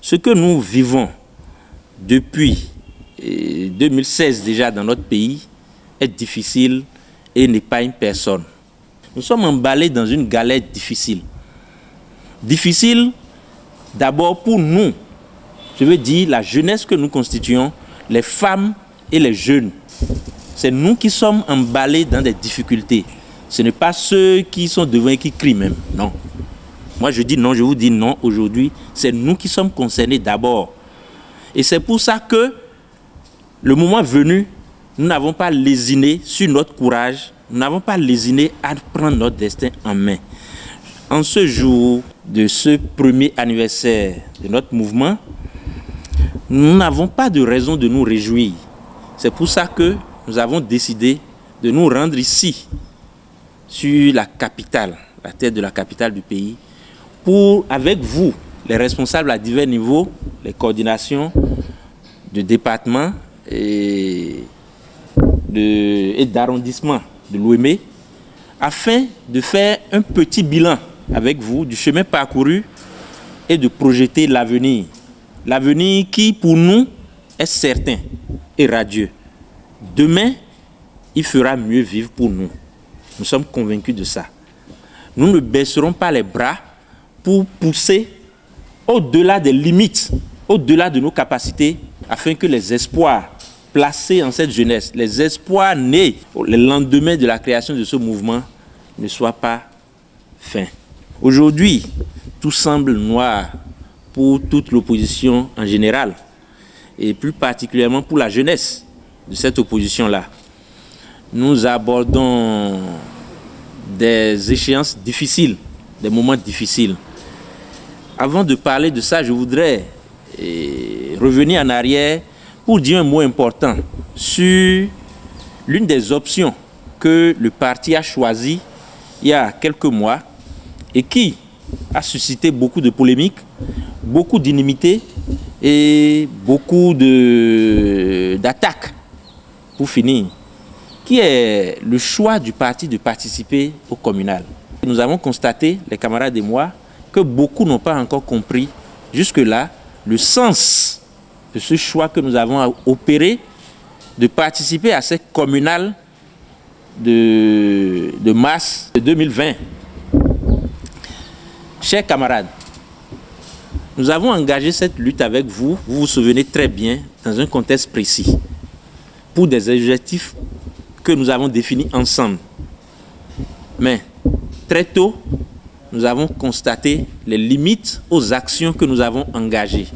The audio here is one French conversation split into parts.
Ce que nous vivons depuis 2016 déjà dans notre pays est difficile et n'épargne personne. Nous sommes emballés dans une galère difficile. Difficile d'abord pour nous, je veux dire la jeunesse que nous constituons, les femmes et les jeunes. C'est nous qui sommes emballés dans des difficultés. Ce n'est pas ceux qui sont devant et qui crient même, non. Moi je dis non, je vous dis non aujourd'hui. C'est nous qui sommes concernés d'abord. Et c'est pour ça que le moment venu, nous n'avons pas lésiné sur notre courage, nous n'avons pas lésiné à prendre notre destin en main. En ce jour de ce premier anniversaire de notre mouvement, nous n'avons pas de raison de nous réjouir. C'est pour ça que nous avons décidé de nous rendre ici, sur la capitale, la tête de la capitale du pays, pour, avec vous, les responsables à divers niveaux, les coordinations de département et d'arrondissement de l'OME, afin de faire un petit bilan avec vous du chemin parcouru et de projeter l'avenir. L'avenir qui, pour nous, est certain et radieux. Demain, il fera mieux vivre pour nous. Nous sommes convaincus de ça. Nous ne baisserons pas les bras pour pousser au-delà des limites, au-delà de nos capacités, afin que les espoirs placés en cette jeunesse, les espoirs nés le lendemain de la création de ce mouvement, ne soient pas fins. Aujourd'hui, tout semble noir pour toute l'opposition en général, et plus particulièrement pour la jeunesse de cette opposition-là. Nous abordons des échéances difficiles, des moments difficiles. Avant de parler de ça, je voudrais revenir en arrière pour dire un mot important sur l'une des options que le parti a choisi il y a quelques mois et qui a suscité beaucoup de polémiques, beaucoup d'inimités et beaucoup d'attaques, pour finir, qui est le choix du parti de participer au communal. Nous avons constaté, les camarades et moi, que beaucoup n'ont pas encore compris jusque-là le sens de ce choix que nous avons opéré de participer à cette communale de mars 2020. Chers camarades, nous avons engagé cette lutte avec vous, vous vous souvenez très bien, dans un contexte précis, pour des objectifs que nous avons définis ensemble. Mais très tôt, nous avons constaté les limites aux actions que nous avons engagées.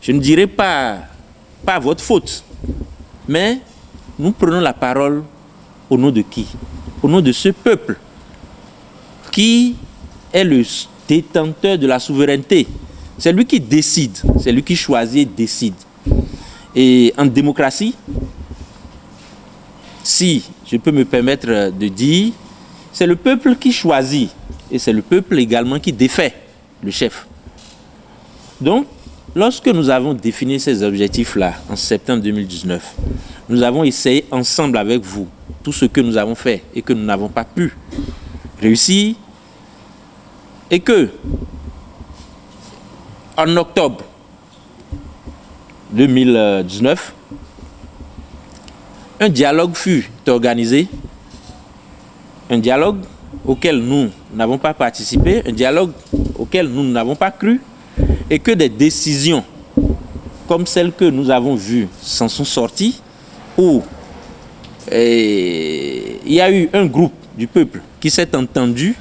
Je ne dirais pas votre faute, mais nous prenons la parole au nom de qui? Au nom de ce peuple qui est le détenteur de la souveraineté. C'est lui qui décide, c'est lui qui choisit et décide. Et en démocratie, si je peux me permettre de dire, c'est le peuple qui choisit et c'est le peuple également qui défait le chef. Donc, lorsque nous avons défini ces objectifs-là en septembre 2019, nous avons essayé ensemble avec vous tout ce que nous avons fait et que nous n'avons pas pu réussir, et que en octobre 2019, un dialogue fut organisé, un dialogue auquel nous n'avons pas participé, un dialogue auquel nous n'avons pas cru, et que des décisions comme celles que nous avons vues s'en sont sorties, où il y a eu un groupe du peuple qui s'est entendu,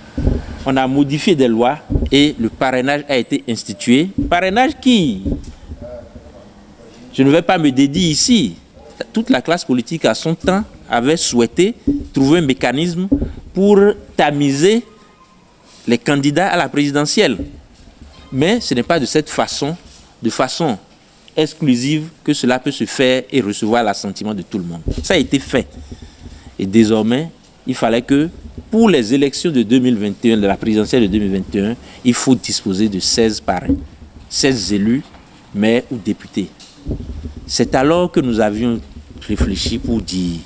on a modifié des lois et le parrainage a été institué. Parrainage qui, je ne vais pas me dédier ici, toute la classe politique à son temps avait souhaité trouver un mécanisme pour tamiser les candidats à la présidentielle. Mais ce n'est pas de cette façon, de façon exclusive, que cela peut se faire et recevoir l'assentiment de tout le monde. Ça a été fait. Et désormais, il fallait que, pour les élections de 2021, de la présidentielle de 2021, il faut disposer de 16 parrains, 16 élus, maires ou députés. C'est alors que nous avions réfléchi pour dire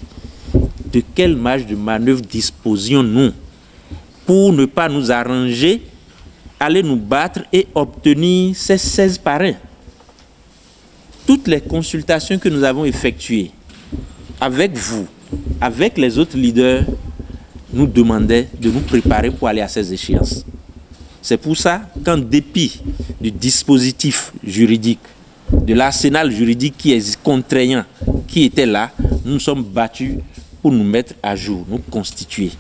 de quelle marge de manœuvre disposions-nous pour ne pas nous arranger aller nous battre et obtenir ces 16 parrains. Toutes les consultations que nous avons effectuées avec vous, avec les autres leaders, nous demandaient de nous préparer pour aller à ces échéances. C'est pour ça qu'en dépit du dispositif juridique, de l'arsenal juridique qui est contraignant, qui était là, nous nous sommes battus pour nous mettre à jour, nous constituer.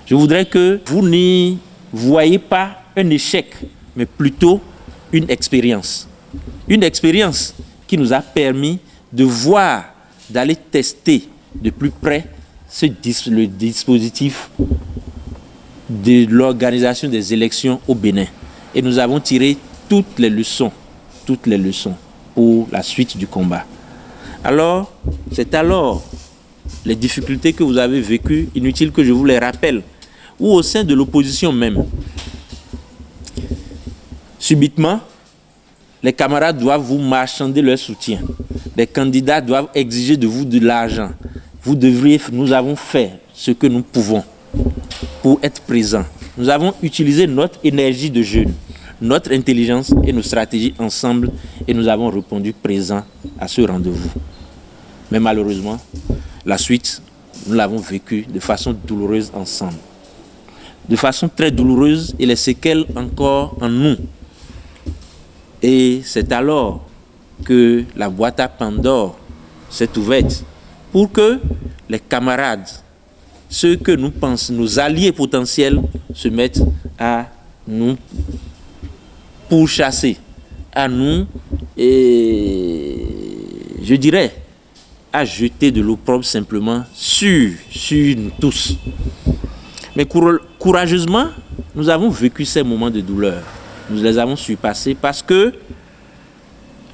Je voudrais que vous n'y voyez pas un échec, mais plutôt une expérience. Une expérience qui nous a permis de voir, d'aller tester de plus près le dispositif de l'organisation des élections au Bénin. Et nous avons tiré toutes les leçons pour la suite du combat. Alors, c'est alors les difficultés que vous avez vécues, inutile que je vous les rappelle, ou au sein de l'opposition même. Subitement, les camarades doivent vous marchander leur soutien. Les candidats doivent exiger de vous de l'argent. Nous avons fait ce que nous pouvons pour être présents. Nous avons utilisé notre énergie de jeunes, notre intelligence et nos stratégies ensemble et nous avons répondu présents à ce rendez-vous. Mais malheureusement, la suite, nous l'avons vécue de façon douloureuse ensemble. De façon très douloureuse et les séquelles encore en nous. Et c'est alors que la boîte à Pandore s'est ouverte pour que les camarades, ceux que nous pensons, nos alliés potentiels, se mettent à nous pourchasser, à nous, et je dirais, à jeter de l'opprobre simplement sur nous tous. Mais courageusement, nous avons vécu ces moments de douleur. Nous les avons surpassés parce que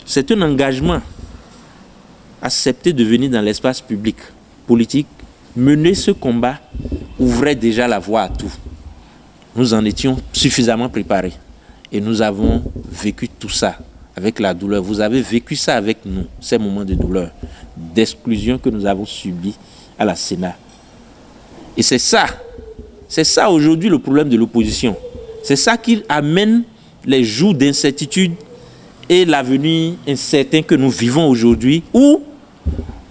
c'est un engagement. Accepter de venir dans l'espace public, politique, mener ce combat ouvrait déjà la voie à tout. Nous en étions suffisamment préparés et nous avons vécu tout ça avec la douleur. Vous avez vécu ça avec nous, ces moments de douleur, d'exclusion que nous avons subis à la Sénat. Et c'est ça aujourd'hui le problème de l'opposition. C'est ça qui amène les jours d'incertitude et l'avenir incertain que nous vivons aujourd'hui, où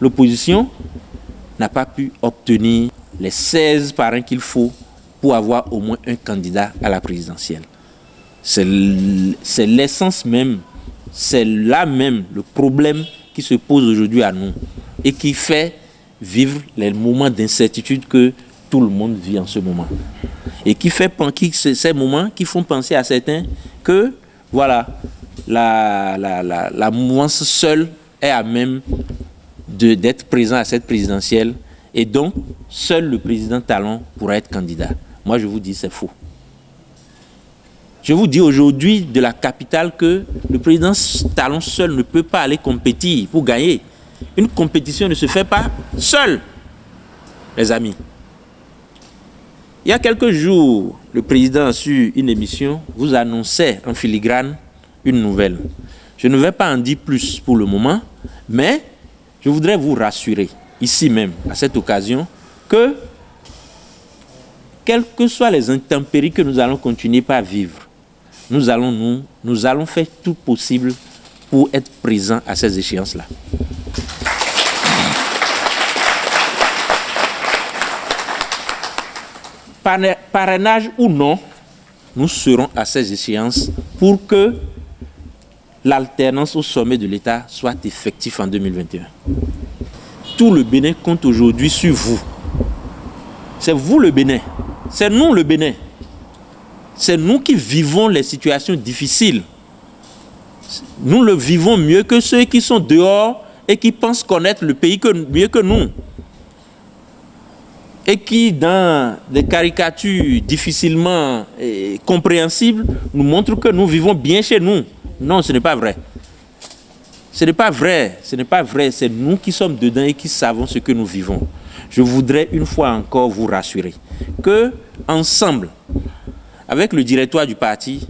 l'opposition n'a pas pu obtenir les 16 parrains qu'il faut pour avoir au moins un candidat à la présidentielle. C'est l'essence même, c'est là même le problème qui se pose aujourd'hui à nous et qui fait vivre les moments d'incertitude que tout le monde vit en ce moment. Et qui fait ces moments qui font penser à certains que voilà, la mouvance seule est à même d'être présent à cette présidentielle et donc seul le président Talon pourra être candidat. Moi je vous dis c'est faux. Je vous dis aujourd'hui de la capitale que le président Talon seul ne peut pas aller compétir pour gagner. Une compétition ne se fait pas seul, les amis. Il y a quelques jours, le président sur une émission vous annonçait en filigrane une nouvelle. Je ne vais pas en dire plus pour le moment, mais je voudrais vous rassurer, ici même, à cette occasion, que quelles que soient les intempéries que nous allons continuer par vivre, nous allons faire tout possible pour être présents à ces échéances-là. Parrainage ou non, nous serons à ces échéances pour que l'alternance au sommet de l'État soit effective en 2021. Tout le Bénin compte aujourd'hui sur vous. C'est vous le Bénin. C'est nous le Bénin. C'est nous qui vivons les situations difficiles. Nous le vivons mieux que ceux qui sont dehors et qui pensent connaître le pays mieux que nous. Et qui, dans des caricatures difficilement compréhensibles, nous montrent que nous vivons bien chez nous. Non, ce n'est pas vrai. Ce n'est pas vrai. Ce n'est pas vrai. C'est nous qui sommes dedans et qui savons ce que nous vivons. Je voudrais une fois encore vous rassurer que, ensemble, avec le directoire du parti,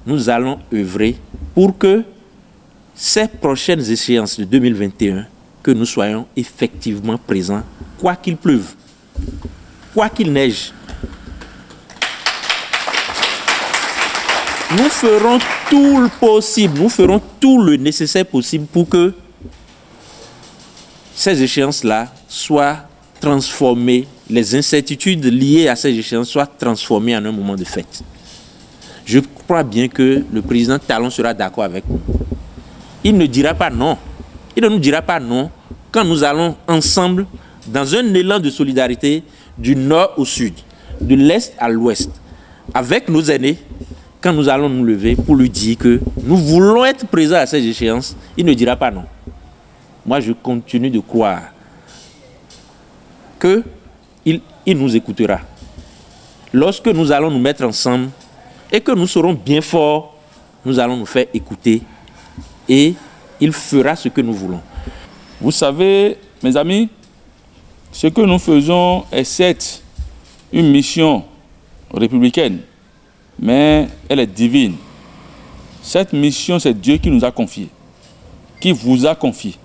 nous allons œuvrer pour que ces prochaines échéances de 2021, que nous soyons effectivement présents, quoi qu'il pleuve, quoi qu'il neige. nous ferons tout le possible, nous ferons tout le nécessaire possible pour que ces échéances-là soient transformées, les incertitudes liées à ces échéances soient transformées en un moment de fête. Je crois bien que le président Talon sera d'accord avec nous. Il ne dira pas non. Il ne nous dira pas non quand nous allons ensemble, dans un élan de solidarité, du nord au sud, de l'est à l'ouest, avec nos aînés, quand nous allons nous lever pour lui dire que nous voulons être présents à ces échéances, il ne dira pas non. Moi, je continue de croire qu'il nous écoutera. Lorsque nous allons nous mettre ensemble et que nous serons bien forts, nous allons nous faire écouter et il fera ce que nous voulons. Vous savez, mes amis, ce que nous faisons est certes une mission républicaine, mais elle est divine. Cette mission, c'est Dieu qui nous a confiée, qui vous a confié.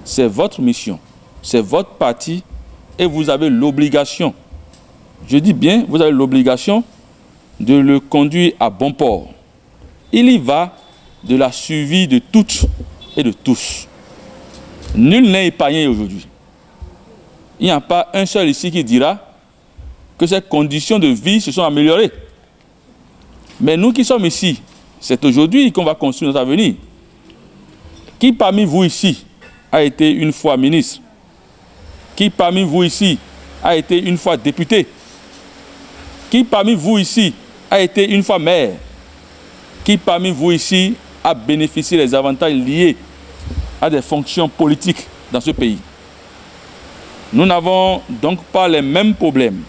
C'est votre mission, c'est votre parti et vous avez l'obligation, je dis bien, vous avez l'obligation de le conduire à bon port. Il y va de la survie de toutes et de tous. Nul n'est épargné aujourd'hui. Il n'y a pas un seul ici qui dira que ces conditions de vie se sont améliorées. Mais nous qui sommes ici, c'est aujourd'hui qu'on va construire notre avenir. Qui parmi vous ici a été une fois ministre? Qui parmi vous ici a été une fois député? Qui parmi vous ici a été une fois maire? Qui parmi vous ici a bénéficié des avantages liés à des fonctions politiques dans ce pays? Nous n'avons donc pas les mêmes problèmes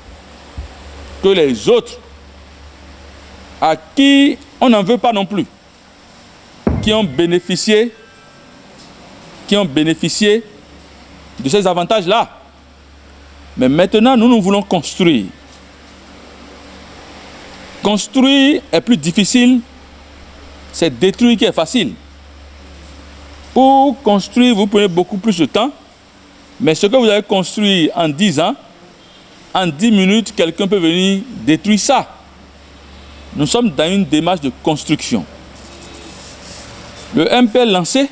que les autres à qui on n'en veut pas non plus, qui ont bénéficié de ces avantages-là. Mais maintenant, nous voulons construire. Construire est plus difficile, c'est détruire qui est facile. Pour construire, vous prenez beaucoup plus de temps, mais ce que vous avez construit en 10 ans, en 10 minutes, quelqu'un peut venir détruire ça. Nous sommes dans une démarche de construction. Le MPL lancé,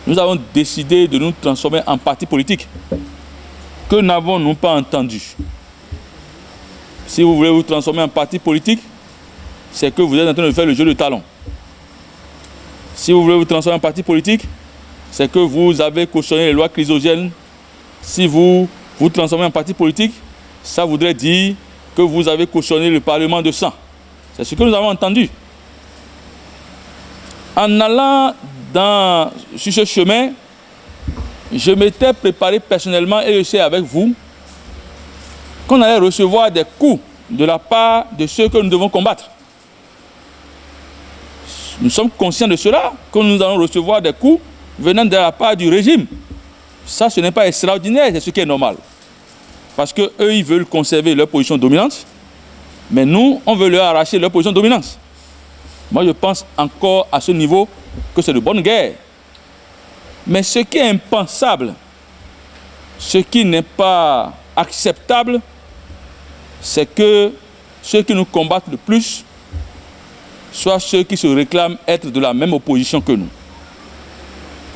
nous avons décidé de nous transformer en parti politique. Que n'avons-nous pas entendu? Si vous voulez vous transformer en parti politique, c'est que vous êtes en train de faire le jeu de talon. Si vous voulez vous transformer en parti politique, c'est que vous avez cautionné les lois chrysogènes. Si vous vous transformez en parti politique, ça voudrait dire que vous avez cautionné le Parlement de sang. C'est ce que nous avons entendu. En allant sur ce chemin, je m'étais préparé personnellement et je sais avec vous qu'on allait recevoir des coups de la part de ceux que nous devons combattre. Nous sommes conscients de cela, que nous allons recevoir des coups venant de la part du régime. Ça, ce n'est pas extraordinaire, c'est ce qui est normal. Parce qu'eux, ils veulent conserver leur position dominante, mais nous, on veut leur arracher leur position dominante. Moi, je pense encore à ce niveau que c'est de bonne guerre. Mais ce qui est impensable, ce qui n'est pas acceptable, c'est que ceux qui nous combattent le plus soient ceux qui se réclament être de la même opposition que nous.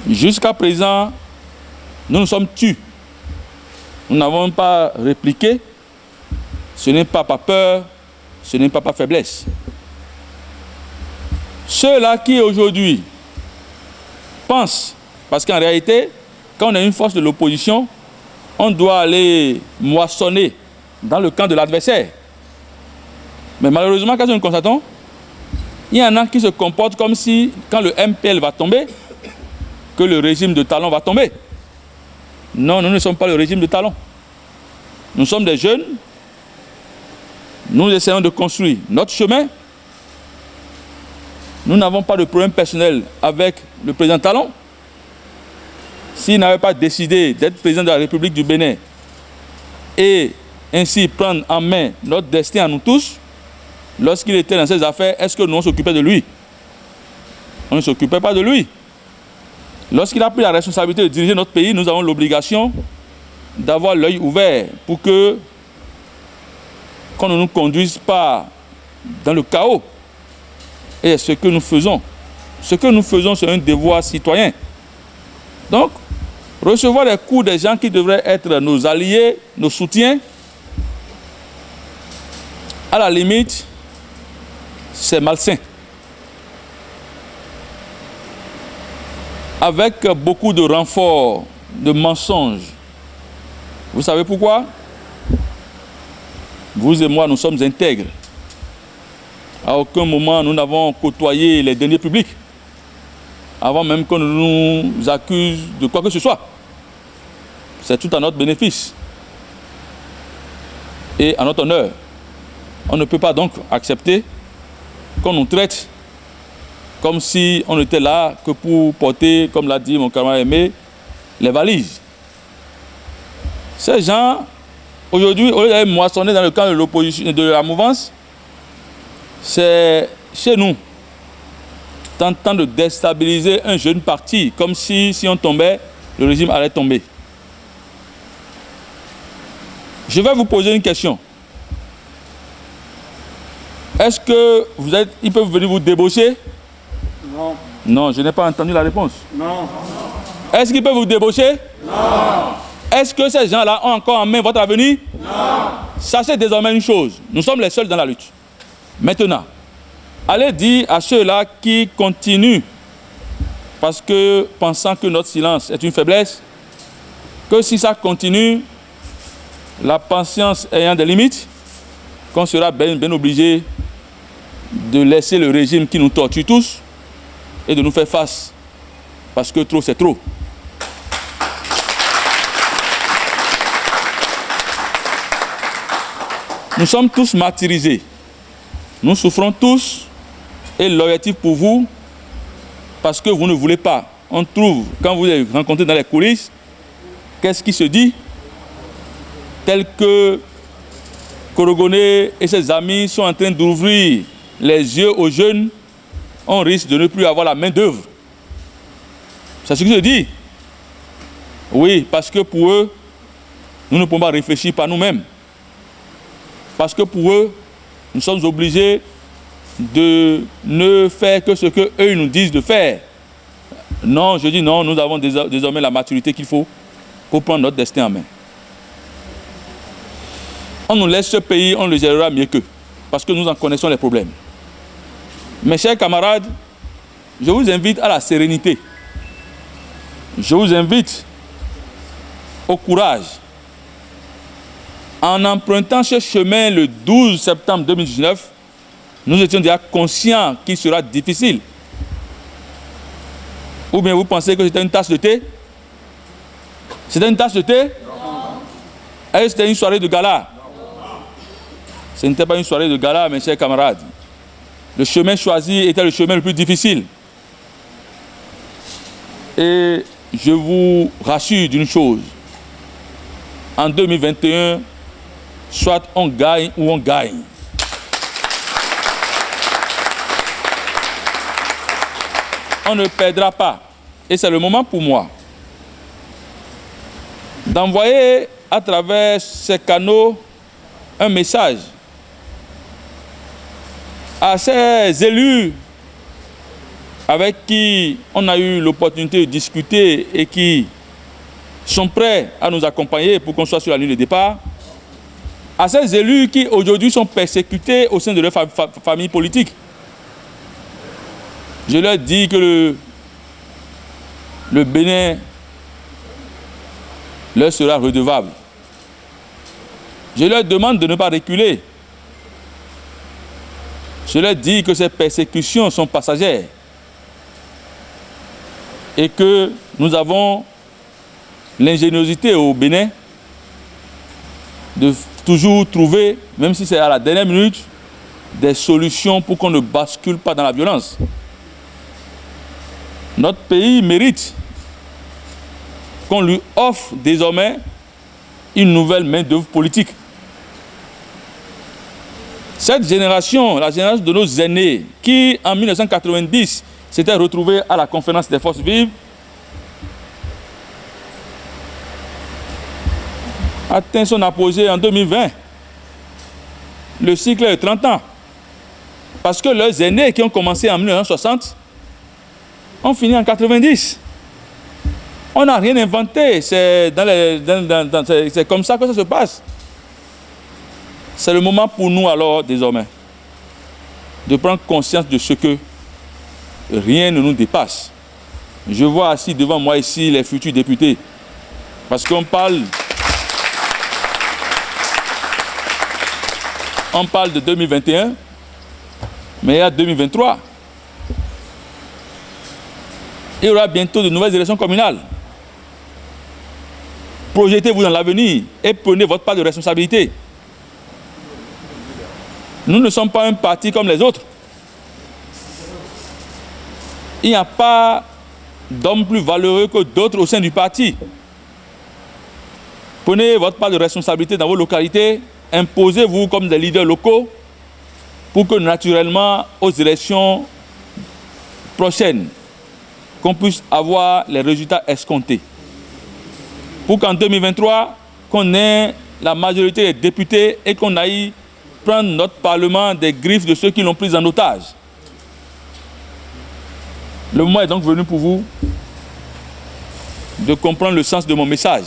Jusqu'à présent, nous nous sommes tus. Nous n'avons pas répliqué. Ce n'est pas par peur, ce n'est pas par faiblesse. Ceux-là qui aujourd'hui pensent, parce qu'en réalité, quand on est une force de l'opposition, on doit aller moissonner dans le camp de l'adversaire. Mais malheureusement, quand nous constatons, il y en a qui se comportent comme si, quand le MPL va tomber, que le régime de Talon va tomber. Non, nous ne sommes pas le régime de Talon. Nous sommes des jeunes. Nous essayons de construire notre chemin. Nous n'avons pas de problème personnel avec le président Talon. S'il n'avait pas décidé d'être président de la République du Bénin et ainsi prendre en main notre destin à nous tous, lorsqu'il était dans ses affaires, est-ce que nous on s'occupait de lui? On ne s'occupait pas de lui. Lorsqu'il a pris la responsabilité de diriger notre pays, nous avons l'obligation d'avoir l'œil ouvert pour qu'on ne nous conduise pas dans le chaos. Et ce que nous faisons. Ce que nous faisons, c'est un devoir citoyen. Donc, recevoir les coups des gens qui devraient être nos alliés, nos soutiens, à la limite, c'est malsain. Avec beaucoup de renforts, de mensonges. Vous savez pourquoi? Vous et moi, nous sommes intègres. À aucun moment, nous n'avons côtoyé les deniers publics, avant même qu'on nous accuse de quoi que ce soit. C'est tout à notre bénéfice et à notre honneur. On ne peut pas donc accepter qu'on nous traite comme si on était là que pour porter, comme l'a dit mon camarade Aimé, les valises. Ces gens, aujourd'hui, au lieu d'aller moissonner dans le camp de l'opposition, de la mouvance, c'est chez nous, tentant de déstabiliser un jeune parti, comme si on tombait, le régime allait tomber. Je vais vous poser une question. Est-ce que ils peuvent venir vous débaucher? Non. Non, je n'ai pas entendu la réponse. Non. Est-ce qu'ils peuvent vous débaucher? Non. Est-ce que ces gens-là ont encore en main votre avenir? Non. Sachez désormais une chose, nous sommes les seuls dans la lutte. Maintenant, allez dire à ceux-là qui continuent, parce que pensant que notre silence est une faiblesse, que si ça continue, la patience ayant des limites, qu'on sera bien obligé de laisser le régime qui nous torture tous et de nous faire face, parce que trop c'est trop. Nous sommes tous martyrisés. Nous souffrons tous et l'objectif pour vous, parce que vous ne voulez pas. On trouve, quand vous les rencontrez dans les coulisses, qu'est-ce qui se dit? Tel que Korogoné et ses amis sont en train d'ouvrir les yeux aux jeunes, on risque de ne plus avoir la main d'œuvre. C'est ce qui se dit. Oui, parce que pour eux, nous ne pouvons pas réfléchir par nous-mêmes. Parce que pour eux, nous sommes obligés de ne faire que ce qu'eux nous disent de faire. Non, je dis non, nous avons désormais la maturité qu'il faut pour prendre notre destin en main. On nous laisse ce pays, on le gérera mieux qu'eux, parce que nous en connaissons les problèmes. Mes chers camarades, je vous invite à la sérénité. Je vous invite au courage. En empruntant ce chemin le 12 septembre 2019, nous étions déjà conscients qu'il sera difficile. Ou bien vous pensez que c'était une tasse de thé? C'était une tasse de thé? Non. Est-ce que c'était une soirée de gala? Ce n'était pas une soirée de gala, mes chers camarades. Le chemin choisi était le chemin le plus difficile. Et je vous rassure d'une chose. En 2021, soit on gagne ou on gagne. On ne perdra pas. Et c'est le moment pour moi d'envoyer à travers ces canaux un message à ces élus avec qui on a eu l'opportunité de discuter et qui sont prêts à nous accompagner pour qu'on soit sur la ligne de départ, à ces élus qui aujourd'hui sont persécutés au sein de leur famille politique. Je leur dis que le Bénin leur sera redevable. Je leur demande de ne pas reculer. Je leur dis que ces persécutions sont passagères et que nous avons l'ingéniosité au Bénin de toujours trouver, même si c'est à la dernière minute, des solutions pour qu'on ne bascule pas dans la violence. Notre pays mérite qu'on lui offre désormais une nouvelle main-d'œuvre politique. Cette génération, la génération de nos aînés, qui en 1990 s'était retrouvée à la conférence des forces vives, atteint son apogée en 2020. Le cycle est de 30 ans. Parce que leurs aînés qui ont commencé en 1960 ont fini en 90. On n'a rien inventé, c'est comme ça que ça se passe. C'est le moment pour nous alors, désormais, de prendre conscience de ce que rien ne nous dépasse. Je vois assis devant moi ici les futurs députés. Parce qu'on parle de 2021, mais il y a 2023. Il y aura bientôt de nouvelles élections communales. Projetez-vous dans l'avenir et prenez votre part de responsabilité. Nous ne sommes pas un parti comme les autres. Il n'y a pas d'hommes plus valeureux que d'autres au sein du parti. Prenez votre part de responsabilité dans vos localités, imposez-vous comme des leaders locaux pour que naturellement, aux élections prochaines, qu'on puisse avoir les résultats escomptés. Pour qu'en 2023, qu'on ait la majorité des députés et qu'on aille prendre notre Parlement des griffes de ceux qui l'ont pris en otage. Le moment est donc venu pour vous de comprendre le sens de mon message.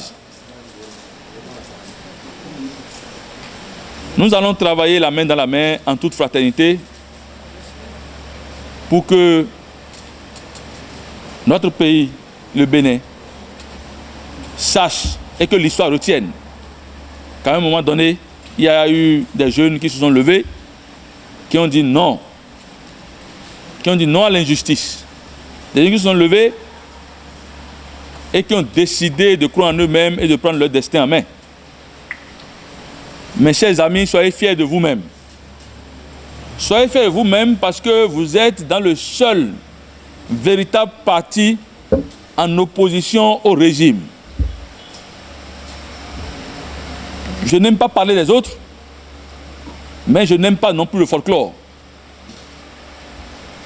Nous allons travailler la main dans la main en toute fraternité pour que notre pays, le Bénin, sache et que l'histoire retienne qu'à un moment donné, il y a eu des jeunes qui se sont levés, qui ont dit non à l'injustice. Des jeunes qui se sont levés et qui ont décidé de croire en eux-mêmes et de prendre leur destin en main. Mes chers amis, soyez fiers de vous-même. Soyez fiers de vous-même parce que vous êtes dans le seul véritable parti en opposition au régime. Je n'aime pas parler des autres, mais je n'aime pas non plus le folklore.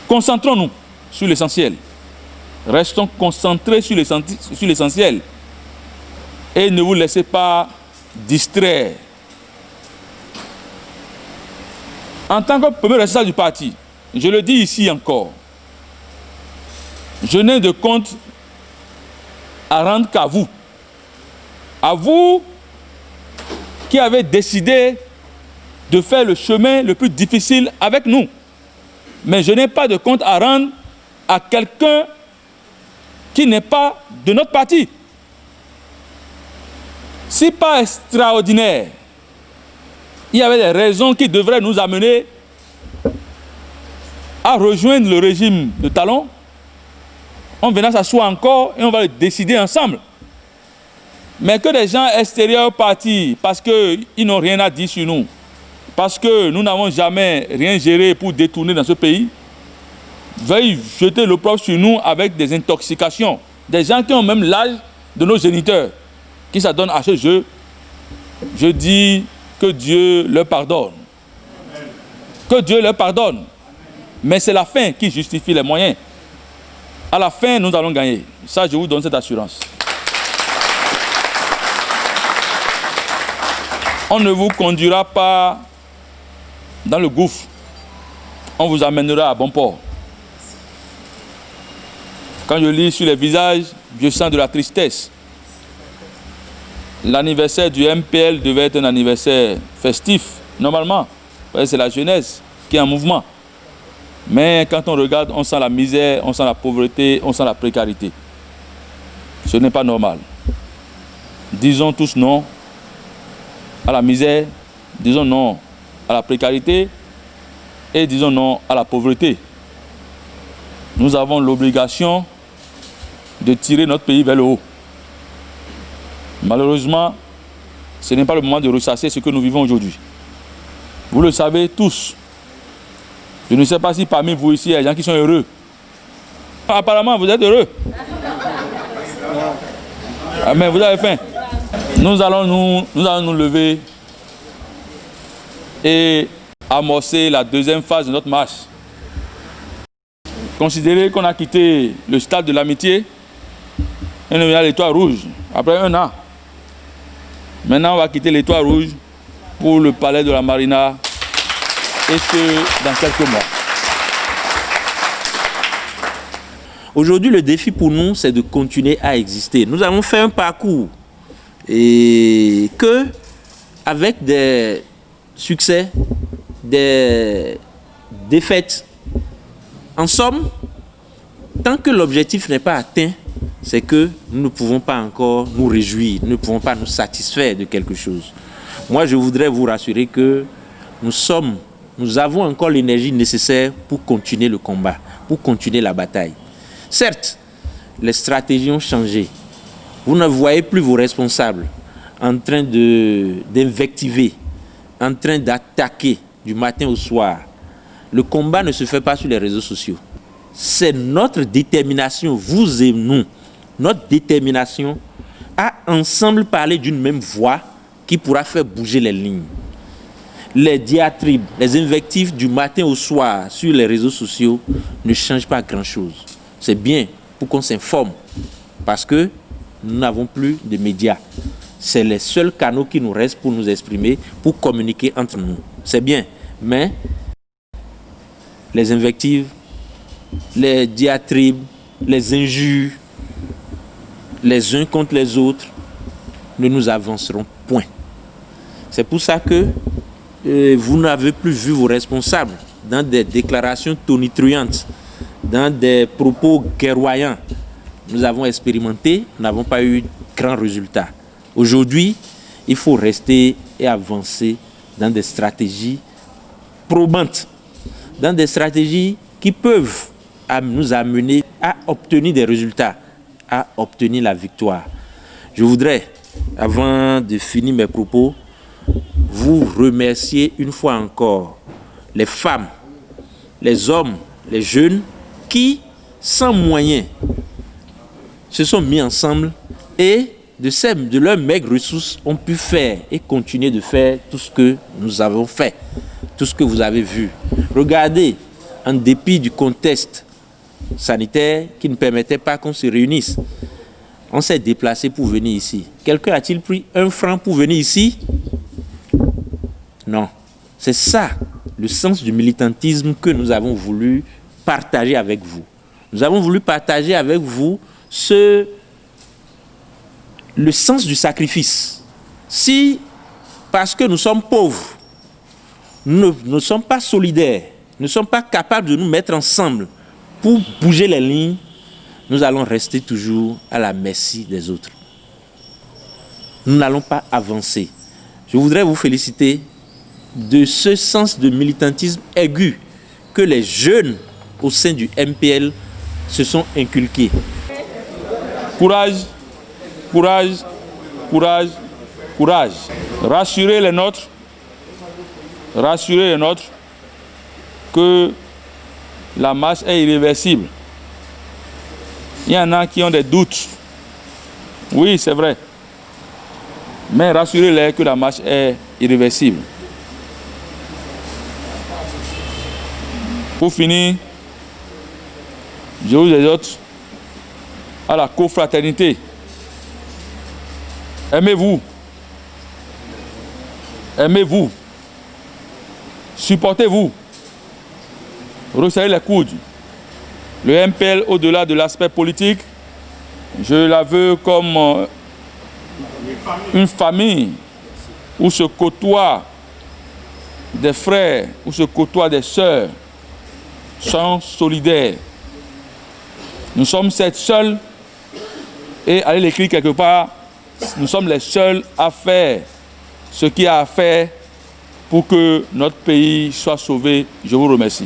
Concentrons-nous sur l'essentiel. Restons concentrés sur l'essentiel. Et ne vous laissez pas distraire. En tant que premier responsable du parti, je le dis ici encore, je n'ai de compte à rendre qu'à vous. À vous qui avez décidé de faire le chemin le plus difficile avec nous. Mais je n'ai pas de compte à rendre à quelqu'un qui n'est pas de notre parti. Si pas extraordinaire, il y avait des raisons qui devraient nous amener à rejoindre le régime de Talon, on viendra s'asseoir encore et on va le décider ensemble. Mais que des gens extérieurs au parti, parce qu'ils n'ont rien à dire sur nous, parce que nous n'avons jamais rien géré pour détourner dans ce pays, veuillent jeter l'opprobre sur nous avec des intoxications. Des gens qui ont même l'âge de nos géniteurs, qui s'adonnent à ce jeu, je dis que Dieu leur pardonne. Que Dieu leur pardonne. Mais c'est la fin qui justifie les moyens. À la fin, nous allons gagner. Ça, je vous donne cette assurance. On ne vous conduira pas dans le gouffre. On vous amènera à bon port. Quand je lis sur les visages, je sens de la tristesse. L'anniversaire du MPL devait être un anniversaire festif, normalement. C'est la jeunesse qui est en mouvement. Mais quand on regarde, on sent la misère, on sent la pauvreté, on sent la précarité. Ce n'est pas normal. Disons tous non à la misère, disons non à la précarité et disons non à la pauvreté. Nous avons l'obligation de tirer notre pays vers le haut. Malheureusement, ce n'est pas le moment de ressasser ce que nous vivons aujourd'hui. Vous le savez tous. Je ne sais pas si parmi vous ici, il y a des gens qui sont heureux. Apparemment, vous êtes heureux. Ah, mais vous avez faim. Nous allons nous lever et amorcer la deuxième phase de notre marche. Considérez qu'on a quitté le stade de l'amitié et on est venu à l'Étoile Rouge après un an. Maintenant, on va quitter l'Étoile Rouge pour le palais de la Marina et ce, dans quelques mois. Aujourd'hui, le défi pour nous, c'est de continuer à exister. Nous avons fait un parcours et que, avec des succès, des défaites, en somme, tant que l'objectif n'est pas atteint, c'est que nous ne pouvons pas encore nous réjouir, nous ne pouvons pas nous satisfaire de quelque chose. Moi, je voudrais vous rassurer que nous avons encore l'énergie nécessaire pour continuer le combat, pour continuer la bataille. Certes, les stratégies ont changé. Vous ne voyez plus vos responsables en train d'invectiver, en train d'attaquer du matin au soir. Le combat ne se fait pas sur les réseaux sociaux. C'est notre détermination, vous et nous, notre détermination à ensemble parler d'une même voix qui pourra faire bouger les lignes. Les diatribes, les invectives du matin au soir sur les réseaux sociaux ne changent pas grand-chose. C'est bien pour qu'on s'informe parce que nous n'avons plus de médias. C'est les seuls canaux qui nous restent pour nous exprimer, pour communiquer entre nous. C'est bien, mais les invectives, les diatribes, les injures, les uns contre les autres, ne nous avanceront point. C'est pour ça que vous n'avez plus vu vos responsables dans des déclarations tonitruantes, dans des propos guerroyants. Nous avons expérimenté, nous n'avons pas eu de grands résultats. Aujourd'hui, il faut rester et avancer dans des stratégies probantes, dans des stratégies qui peuvent nous amener à obtenir des résultats, à obtenir la victoire. Je voudrais, avant de finir mes propos, vous remercier une fois encore les femmes, les hommes, les jeunes qui, sans moyens, se sont mis ensemble et de leurs maigres ressources ont pu faire et continuer de faire tout ce que nous avons fait, tout ce que vous avez vu. Regardez, en dépit du contexte sanitaire qui ne permettait pas qu'on se réunisse, on s'est déplacé pour venir ici. Quelqu'un a-t-il pris 1 franc pour venir ici? Non. C'est ça, le sens du militantisme que nous avons voulu partager avec vous. Nous avons voulu partager avec vous le sens du sacrifice. Si, parce que nous sommes pauvres, nous ne sommes pas solidaires, nous ne sommes pas capables de nous mettre ensemble pour bouger les lignes, nous allons rester toujours à la merci des autres. Nous n'allons pas avancer. Je voudrais vous féliciter de ce sens de militantisme aigu que les jeunes au sein du MPL se sont inculqués. Courage, courage, courage, courage. Rassurez les nôtres que la marche est irréversible. Il y en a qui ont des doutes. Oui, c'est vrai. Mais rassurez-les que la marche est irréversible. Pour finir, je vous exhorte à la confraternité. Aimez-vous. Aimez-vous. Supportez-vous. Resserrez les coudes. Le MPL, au-delà de l'aspect politique, je la veux comme une famille où se côtoient des frères, où se côtoient des sœurs, sont solidaires. Nous sommes cette seuls, et allez l'écrire quelque part, nous sommes les seuls à faire ce qu'il y a à faire pour que notre pays soit sauvé. Je vous remercie.